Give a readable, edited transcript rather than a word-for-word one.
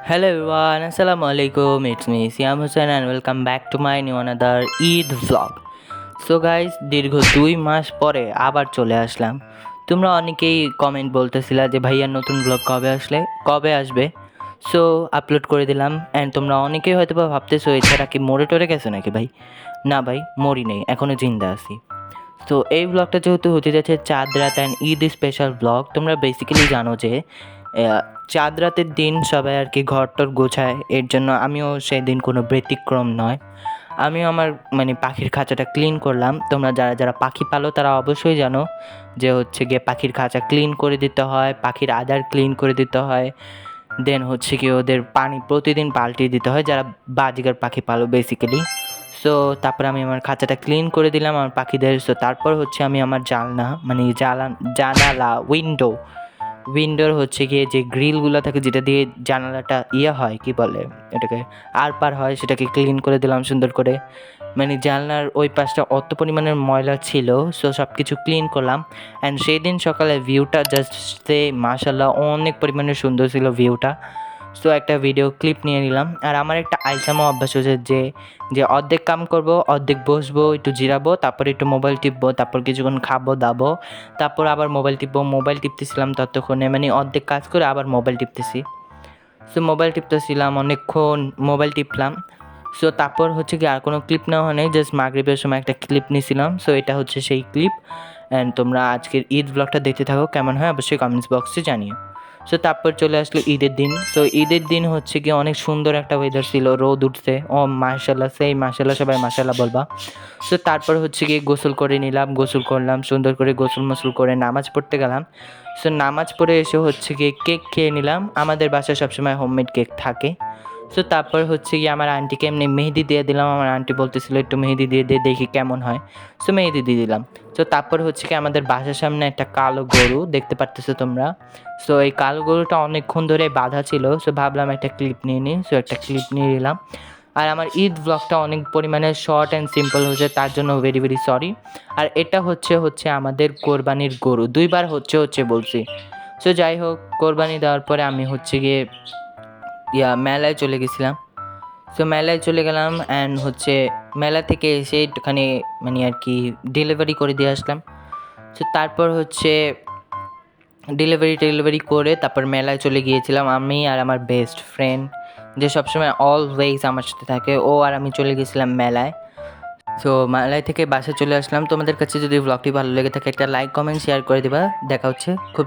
Hello everyone, Assalamu alaikum. It's me Siam Hussain and welcome back to my new another Eid vlog. So guys দীর্ঘ 2 মাস পরে আবার চলে আসলাম। তোমরা অনেকেই comment বলতেছিলা যে ভাইয়ার নতুন ব্লগ কবে আসবে। সো আপলোড করে দিলাম অ্যান্ড তোমরা অনেকেই হয়তো বা ভাবতেছো এছাড়া কি মরে টরে গেছো নাকি ভাই। না ভাই, মরি নেই, এখনও জিন্দা আছি। তো এই ব্লগটা যেহেতু হতে যাচ্ছে চাঁদ রাত অ্যান্ড ঈদ স্পেশাল ব্লগ, তোমরা বেসিক্যালি জানো যে চাঁদ রাতের দিন সবাই আর কি ঘর টর গোছায়, এর জন্য আমিও সেই দিন কোনো ব্যতিক্রম নয়। আমিও আমার পাখির খাঁচাটা ক্লিন করলাম। তোমরা যারা যারা পাখি পালো তারা অবশ্যই জানো যে হচ্ছে গিয়ে পাখির খাঁচা ক্লিন করে দিতে হয়, পাখির আদার ক্লিন করে দিতে হয়, দেন হচ্ছে কি ওদের পানি প্রতিদিন পাল্টিয়ে দিতে হয় যারা বাজিগার পাখি পালো বেসিক্যালি। সো তারপর আমি আমার খাঁচাটা ক্লিন করে দিলাম আমার পাখিদের। সো তারপর হচ্ছে আমি আমার জানালা উইন্ডোর হচ্ছে গিয়ে যে গ্রিলগুলো থাকে যেটা দিয়ে জানালাটা হয় কি বলে এটাকে আর পার হয়, সেটাকে ক্লিন করে দিলাম সুন্দর করে। জানলার ওই পাশটা অত পরিমাণের ময়লা ছিল, সো সব কিছু ক্লিন করলাম। অ্যান্ড সেই দিন সকালে ভিউটা জাস্ট সে মাশাল্লাহ অনেক পরিমাণে সুন্দর ছিল ভিউটা। সো একটা ভিডিও ক্লিপ নিয়ে নিলাম। আর আমার একটা আইসামো অভ্যাস হচ্ছে যে যে অর্ধেক কাম করব, অর্ধেক বসবো, একটু জিরাবো, তারপর একটু মোবাইল টিপবো, তারপর কিছুক্ষণ খাবো দাবো, তারপর আবার মোবাইল টিপবো। মোবাইল টিপতেছিলাম ততক্ষণে অর্ধেক কাজ করে আবার মোবাইল টিপতেছি। সো মোবাইল টিপতেছিলাম অনেকক্ষণ, মোবাইল টিপলাম। সো তারপর হচ্ছে কি আর কোনো ক্লিপ নেওয়া হয় নাই, জাস্ট মাগরিবের সময় একটা ক্লিপ নিয়েছিলাম। সো এটা হচ্ছে সেই ক্লিপ। অ্যান্ড তোমরা আজকের ঈদ ব্লগটা দেখতে থাকো, কেমন হয় অবশ্যই কমেন্টস বক্সে জানিও। সো তারপর চলে আসলো ঈদের দিন। সো ঈদের দিন হচ্ছে কি অনেক সুন্দর একটা ওয়েদার ছিল, রোদ উঠছে, ও মাশাল্লাহ, সেই মাশাল্লাহ, সবাই মাশাল্লাহ বলবা। সো তারপর হচ্ছে গিয়ে গোসল করে নিলাম, গোসল করলাম সুন্দর করে, গোসল করে নামাজ পড়তে গেলাম। সো নামাজ পড়ে এসে হচ্ছে গিয়ে কেক খেয়ে নিলাম। আমাদের বাসায় সবসময় হোমমেড কেক থাকে। সো তারপর হচ্ছে গিয়ে আমার আন্টিকে এমনি মেহেদি দিয়ে দিলাম। আমার আন্টি বলতেছিল একটু মেহেদি দিয়ে দিয়ে দেখি কেমন হয়। সো মেহেদি দিয়ে দিলাম। সো তারপর হচ্ছে কি আমাদের বাসার সামনে একটা কালো গরু দেখতে পারতেছো তোমরা। সো এই কালো গরুটা অনেকক্ষণ ধরে বাঁধা ছিল। সো ভাবলাম একটা ক্লিপ নিয়ে নিই। সো একটা ক্লিপ নিয়ে নিলাম। আর আমার ঈদ ব্লগটা অনেক পরিমাণে শর্ট অ্যান্ড সিম্পল হয়েছে, তার জন্য ভেরি ভেরি সরি। আর এটা হচ্ছে আমাদের কোরবানির গরু, 2বার হচ্ছে বলছি। সো যাই হোক, কোরবানি দেওয়ার পরে আমি হচ্ছে গিয়ে মেলায় চলে গেছিলাম। সো মেলায় চলে গেলাম অ্যান্ড হচ্ছে মেলা থেকে এসে একটুখানি আর কি ডেলিভারি করে দিয়ে আসলাম। সো তারপর হচ্ছে ডেলিভারি করে তারপর মেলায় চলে গিয়েছিলাম আমি আর আমার বেস্ট ফ্রেন্ড, যে সবসময় অলওয়েজ আমার সাথে থাকে, ও আর আমি চলে গেছিলাম মেলায়। সো মেলায় থেকে বাসায় চলে আসলাম। তোমাদের কাছে যদি ব্লগটি ভালো লেগে থাকে একটা লাইক কমেন্ট শেয়ার করে দেবা। দেখা হচ্ছে খুব